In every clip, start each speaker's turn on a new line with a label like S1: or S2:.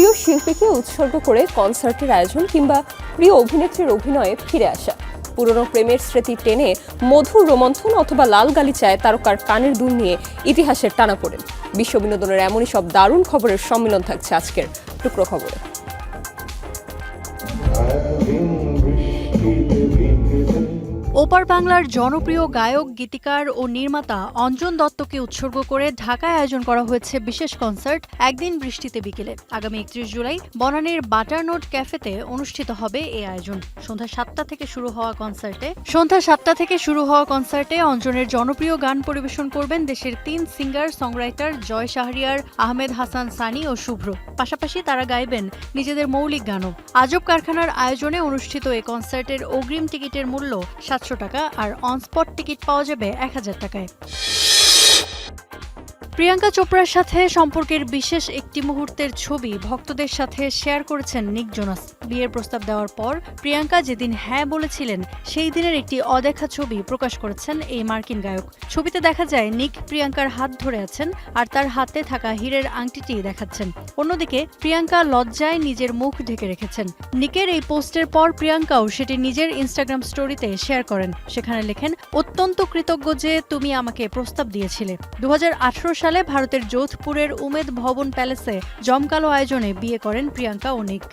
S1: প্রিয় শিল্পীকে উৎসর্গ করে কনসার্টের আয়োজন কিংবা প্রিয় অভিনেত্রীর অভিনয়ে ফিরে আসা, পুরনো প্রেমের স্মৃতি টেনে মধুর রোমন্থন অথবা লাল গালিচায় তারকার কানের দুল নিয়ে ইতিহাসের টানাপোড়েন। বিশ্ব বিনোদনের এমনই সব দারুণ খবরের সম্মিলন থাকছে আজকের টুকরো খবরে।
S2: ওপার বাংলার জনপ্রিয় গায়ক, গীতিকার ও নির্মাতা অঞ্জন দত্তকে উৎসর্গ করে ঢাকায় আয়োজন করা হয়েছে বিশেষ কনসার্ট একদিন বৃষ্টিতে বিকেলে। আগামী 31 জুলাই বনানীর বাটারনোট ক্যাফেতে অনুষ্ঠিত হবে এই আয়োজন। সন্ধ্যা 7টা থেকে শুরু হওয়া কনসার্টে অঞ্জনের জনপ্রিয় গান পরিবেশন করবেন দেশের 3 সিঙ্গার সংরাইটার জয় শাহরিয়ার, আহমেদ হাসান সানি ও শুভ্র। পাশাপাশি তারা গাইবেন নিজেদের মৌলিক গানও। আজব কারখানার আয়োজনে অনুষ্ঠিত এই কনসার্টের অগ্রিম টিকিটের মূল্য 700 টাকা আর অনস্পট টিকিট পাওয়া যাবে 1000 টাকায়। প্রিয়াঙ্কা চোপড়ার সাথে সম্পর্কের বিশেষ একটি মুহূর্তের ছবি ভক্তদের সাথে শেয়ার করেছেন নিক জোনাস। বিয়ের প্রস্তাব দেওয়ার পর প্রিয়াঙ্কা যেদিন হ্যাঁ বলেছিলেন সেই দিনের একটি অদেখা ছবি প্রকাশ করেছেন এই মার্কিন গায়ক। ছবিতে দেখা যায় নিক প্রিয়াঙ্কার হাত ধরে আছেন আর তার হাতে থাকা হীরের আংটিটি দেখাচ্ছেন। অন্যদিকে প্রিয়াঙ্কা লজ্জায় নিজের মুখ ঢেকে রেখেছেন। নিকের এই পোস্টের পর প্রিয়াঙ্কাও সেটি নিজের ইনস্টাগ্রাম স্টোরিতে শেয়ার করেন। সেখানে লেখেন, অত্যন্ত কৃতজ্ঞ যে তুমি আমাকে প্রস্তাব দিয়েছিলে। 2018 সালে ভারতের যোধপুরের উমেদ ভবন প্যালেসে জমকালো আয়োজনে বিয়ে করেন প্রিয়াঙ্কা ও নিক।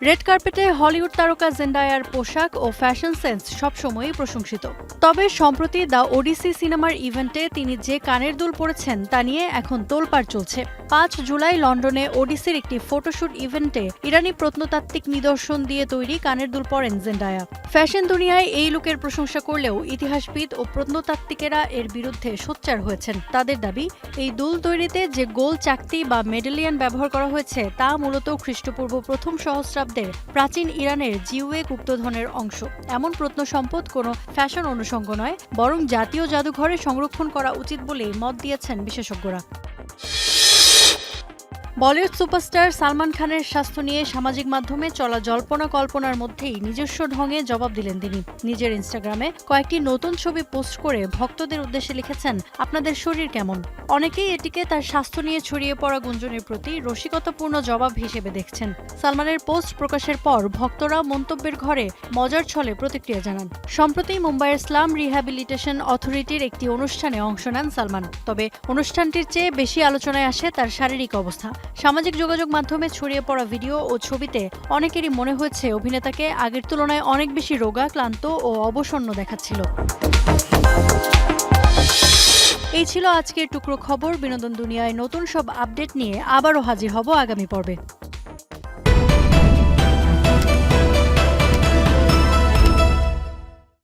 S2: রেড কার্পেটে হলিউড তারকা জেন্ডায়ার পোশাক ও ফ্যাশন সেন্স সবসময়ই প্রশংসিত। তবে সম্প্রতি দ্য ওডিসি সিনেমার ইভেন্টে তিনি যে কানের দুল পরেছেন তা নিয়ে এখন তোলপাড় চলছে। 5 জুলাই লন্ডনে ওডিসির একটি ফটোশুট ইভেন্টে ইরানি প্রত্নতাত্ত্বিক নিদর্শন দিয়ে তৈরি কানের দুল পরেন জেন্ডায়া। ফ্যাশন দুনিয়ায় এই লুকের প্রশংসা করলেও ইতিহাসবিদ ও প্রত্নতাত্ত্বিকেরা এর বিরুদ্ধে সোচ্চার হয়েছেন। তাদের দাবি, এই দুল তৈরিতে যে গোল চাকতি বা মেডেলিয়ান ব্যবহার করা হয়েছে তা মূলত খ্রিস্টপূর্ব প্রথম সহস্রাব্দের প্রাচীন ইরানের জিউয়ে গুপ্তধনের অংশ। এমন প্রত্নসম্পদ কোনো ফ্যাশন অনুষঙ্গ নয়, বরং জাতীয় জাদুঘরে সংরক্ষণ করা উচিত বলেই মত দিয়েছেন বিশেষজ্ঞরা। বলিউড সুপারস্টার সালমান খানের স্বাস্থ্য নিয়ে সামাজিক মাধ্যমে চলা জল্পনা কল্পনার মধ্যেই নিজস্ব ঢঙে জবাব দিলেন তিনি। নিজের ইনস্টাগ্রামে কয়েকটি নতুন ছবি পোস্ট করে ভক্তদের উদ্দেশ্যে লিখেছেন, আপনাদের শরীর কেমন? অনেকেই এটিকে তার স্বাস্থ্য নিয়ে ছড়িয়ে পড়া গুঞ্জনের প্রতি রসিকতাপূর্ণ জবাব হিসেবে দেখছেন। সালমানের পোস্ট প্রকাশের পর ভক্তরা মন্তব্যের ঘরে মজার ছলে প্রতিক্রিয়া জানান। সম্প্রতি মুম্বাইয়ের স্লাম রিহ্যাবিলিটেশন অথরিটির একটি অনুষ্ঠানে অংশ নেন সালমান। তবে অনুষ্ঠানটির চেয়ে বেশি আলোচনায় আসে তার শারীরিক অবস্থা। সামাজিক যোগাযোগ মাধ্যমে ছড়িয়ে পড়া ভিডিও ও ছবিতে অনেকেরই মনে হয়েছে অভিনেতাকে আগের তুলনায় অনেক বেশি রোগা, ক্লান্ত ও অবসন্ন দেখাচ্ছিল। এই ছিল আজকের টুকরো খবর। বিনোদন দুনিয়ায় নতুন সব আপডেট নিয়ে আবারও হাজির হব আগামী পর্বে।